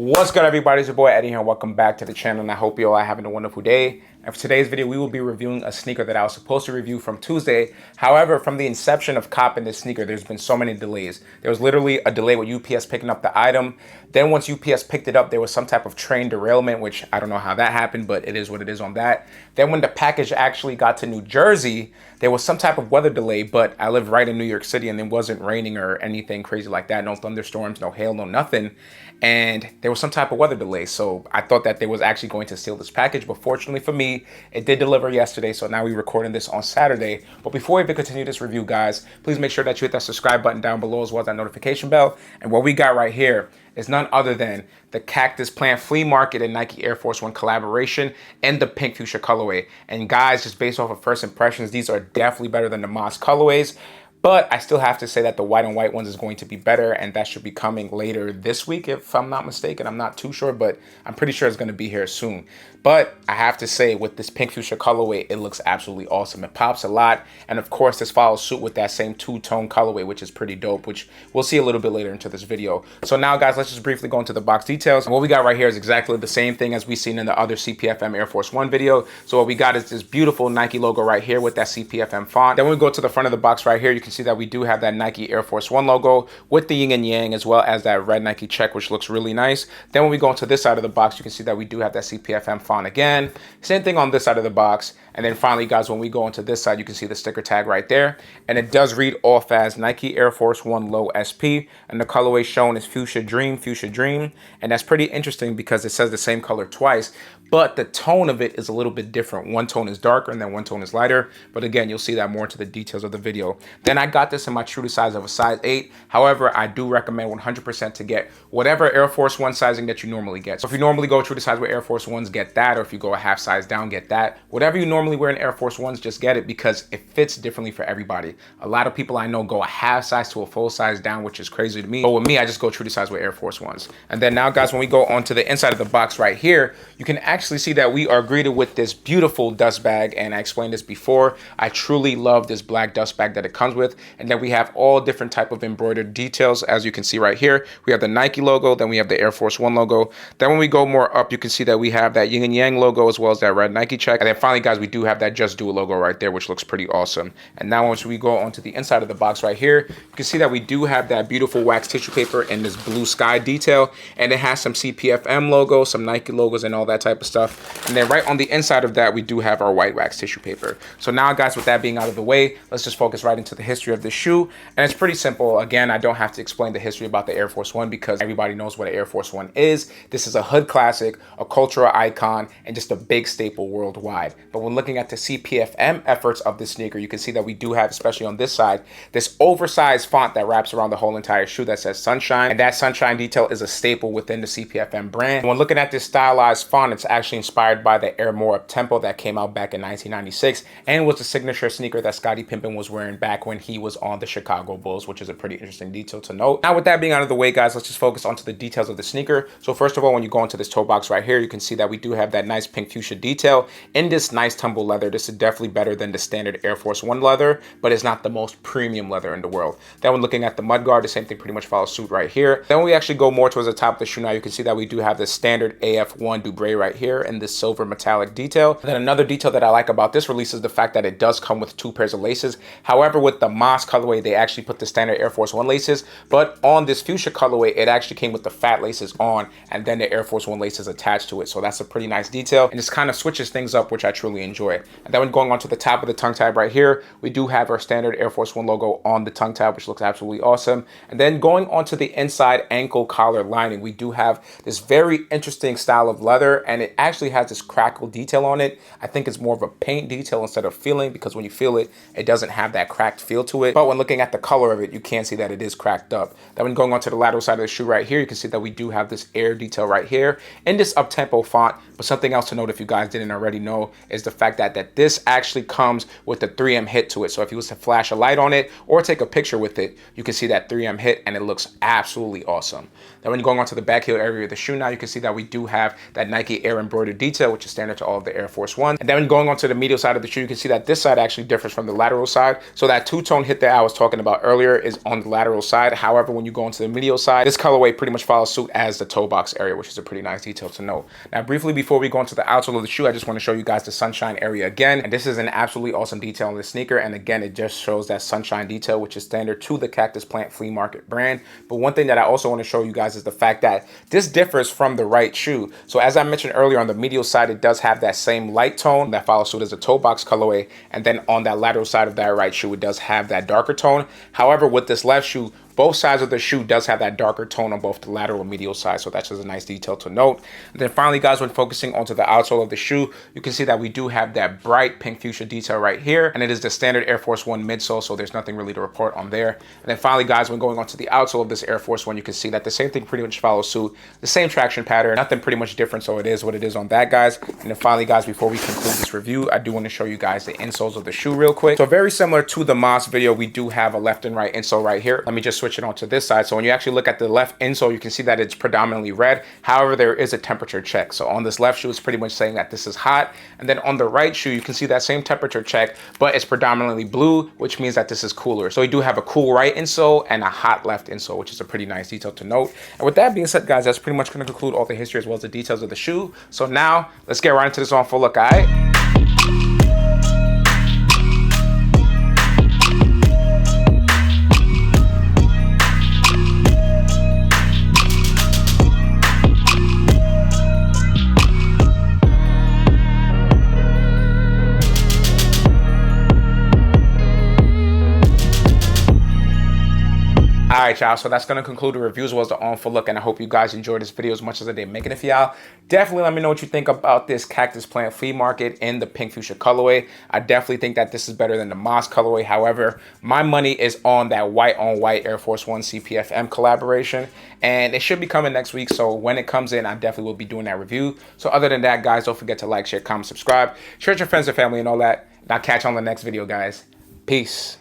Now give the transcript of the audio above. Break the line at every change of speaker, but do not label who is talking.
What's good, everybody? It's your boy Eddie here, and welcome back to the channel, and I hope you all are having a wonderful day. And for today's video, we will be reviewing a sneaker that I was supposed to review from Tuesday. However, from the inception of copping this sneaker, there's been so many delays. There was literally a delay with UPS picking up the item. Then once UPS picked it up, there was some type of train derailment, which I don't know how that happened, but it is what it is on that. Then when the package actually got to New Jersey, there was some type of weather delay, but I live right in New York City and it wasn't raining or anything crazy like that. No thunderstorms, no hail, no nothing. And there was some type of weather delay. So I thought that they was actually going to steal this package, but fortunately for me, it did deliver yesterday. So now we're recording this on Saturday. But before we even continue this review, guys, please make sure that you hit that subscribe button down below as well as that notification bell. And what we got right here is none other than the Cactus Plant Flea Market and Nike Air Force One collaboration and the pink fuchsia colorway. And guys, just based off of first impressions, these are definitely better than the Moss colorways. But I still have to say that the white on white ones is going to be better, and that should be coming later this week, if I'm not mistaken. I'm not too sure, but I'm pretty sure it's going to be here soon. But I have to say, with this pink fuchsia colorway, it looks absolutely awesome. It pops a lot, and of course, this follows suit with that same two-tone colorway, which is pretty dope, which we'll see a little bit later into this video. So now, guys, let's just briefly go into the box details. And what we got right here is exactly the same thing as we've seen in the other CPFM Air Force One video. So what we got is this beautiful Nike logo right here with that CPFM font. Then when we go to the front of the box right here, you can see that we do have that Nike Air Force One logo with the yin and yang, as well as that red Nike check, which looks really nice. Then when we go into this side of the box, you can see that we do have that CPFM font again. Same thing on this side of the box. And then finally, guys, when we go into this side, you can see the sticker tag right there. And it does read off as Nike Air Force One Low SP. And the colorway shown is Fuchsia Dream, Fuchsia Dream. And that's pretty interesting because it says the same color twice, but the tone of it is a little bit different. One tone is darker and then one tone is lighter. But again, you'll see that more into the details of the video. Then I got this in my true to size of a size 8. However, I do recommend 100% to get whatever Air Force One sizing that you normally get. So if you normally go true to size with Air Force Ones, get that. Or if you go a half size down, get that. Whatever you normally wear in Air Force Ones, just get it because it fits differently for everybody. A lot of people I know go a half size to a full size down, which is crazy to me. But with me, I just go true to size with Air Force Ones. And then now, guys, when we go onto the inside of the box right here, you can actually see that we are greeted with this beautiful dust bag. And I explained this before. I truly love this black dust bag that it comes with. And then we have all different type of embroidered details. As you can see right here, we have the Nike logo, then we have the Air Force One logo. Then when we go more up, you can see that we have that yin and yang logo as well as that red Nike check. And then finally, guys, we do have that Just Do It logo right there, which looks pretty awesome. And now once we go onto the inside of the box right here, you can see that we do have that beautiful wax tissue paper in this blue sky detail. And it has some CPFM logo, some Nike logos and all that type of stuff. And then right on the inside of that, we do have our white wax tissue paper. So now, guys, with that being out of the way, let's just focus right into the history of the shoe. And it's pretty simple. Again, I don't have to explain the history about the Air Force One because everybody knows what an Air Force One is. This is a hood classic, a cultural icon, and just a big staple worldwide. But when looking at the CPFM efforts of this sneaker, you can see that we do have, especially on this side, this oversized font that wraps around the whole entire shoe that says Sunshine. And that Sunshine detail is a staple within the CPFM brand. When looking at this stylized font, it's actually inspired by the Air More Up Tempo that came out back in 1996 and was the signature sneaker that Scottie Pippen was wearing back when he was on the Chicago Bulls, which is a pretty interesting detail to note. Now, with that being out of the way, guys, let's just focus onto the details of the sneaker. So first of all, when you go into this toe box right here, you can see that we do have that nice pink fuchsia detail in this nice tumble leather. This is definitely better than the standard Air Force One leather, but it's not the most premium leather in the world. Then when looking at the mudguard, the same thing pretty much follows suit right here. Then when we actually go more towards the top of the shoe now, you can see that we do have the standard AF1 Dubre right here in this silver metallic detail. And then another detail that I like about this release is the fact that it does come with 2 pairs of laces. However, with the Moss colorway, they actually put the standard Air Force One laces, but on this fuchsia colorway, it actually came with the fat laces on and then the Air Force One laces attached to it. So that's a pretty nice detail and just kind of switches things up, which I truly enjoy. And then when going on to the top of the tongue tab right here, we do have our standard Air Force One logo on the tongue tab, which looks absolutely awesome. And then going onto the inside ankle collar lining, we do have this very interesting style of leather, and it actually has this crackle detail on it. I think it's more of a paint detail instead of feeling, because when you feel it, it doesn't have that cracked feel to it. But when looking at the color of it, you can see that it is cracked up. Then when going on to the lateral side of the shoe right here, you can see that we do have this air detail right here in this up-tempo font. But something else to note, if you guys didn't already know, is the fact that this actually comes with the 3M hit to it. So if you was to flash a light on it or take a picture with it, you can see that 3M hit and it looks absolutely awesome. Then when you're going onto the back heel area of the shoe now, you can see that we do have that Nike Air embroidered detail, which is standard to all of the Air Force Ones. And then when going onto the medial side of the shoe, you can see that this side actually differs from the lateral side. So that two-tone two-tone hit that I was talking about earlier is on the lateral side. However, when you go into the medial side, this colorway pretty much follows suit as the toe box area, which is a pretty nice detail to note. Now, briefly before we go into the outsole of the shoe, I just want to show you guys the sunshine area again. And this is an absolutely awesome detail on the sneaker. And again, it just shows that sunshine detail, which is standard to the Cactus Plant Flea Market brand. But one thing that I also want to show you guys is the fact that this differs from the right shoe. So as I mentioned earlier, on the medial side, it does have that same light tone that follows suit as a toe box colorway. And then on that lateral side of that right shoe, it does have that darker tone. However, with this left shoe, both sides of the shoe does have that darker tone on both the lateral and medial side, so that's just a nice detail to note. And then finally, guys, when focusing onto the outsole of the shoe, you can see that we do have that bright pink fuchsia detail right here, and it is the standard Air Force One midsole, so there's nothing really to report on there. And then finally, guys, when going onto the outsole of this Air Force One, you can see that the same thing pretty much follows suit, the same traction pattern, nothing pretty much different, so it is what it is on that, guys. And then finally, guys, before we conclude this review, I do want to show you guys the insoles of the shoe real quick. So very similar to the Moss video, we do have a left and right insole right here. Let me just switch it on to this side. So when you actually look at the left insole, you can see that it's predominantly red. However, there is a temperature check. So on this left shoe, it's pretty much saying that this is hot. And then on the right shoe, you can see that same temperature check, but it's predominantly blue, which means that this is cooler. So we do have a cool right insole and a hot left insole, which is a pretty nice detail to note. And with that being said, guys, that's pretty much going to conclude all the history as well as the details of the shoe. So now let's get right into this on full look, all right? All right, y'all, so that's going to conclude the review as well as the on full look, and I hope you guys enjoyed this video as much as I did making it for y'all. Definitely let me know what you think about this Cactus Plant Flea Market in the pink fuchsia colorway. I definitely think that this is better than the Moss colorway. However, my money is on that white on white Air Force One CPFM collaboration, and it should be coming next week. So when it comes in, I definitely will be doing that review. So other than that, guys, don't forget to like, share, comment, subscribe, share with your friends and family and all that. And I'll catch you on the next video, guys. Peace.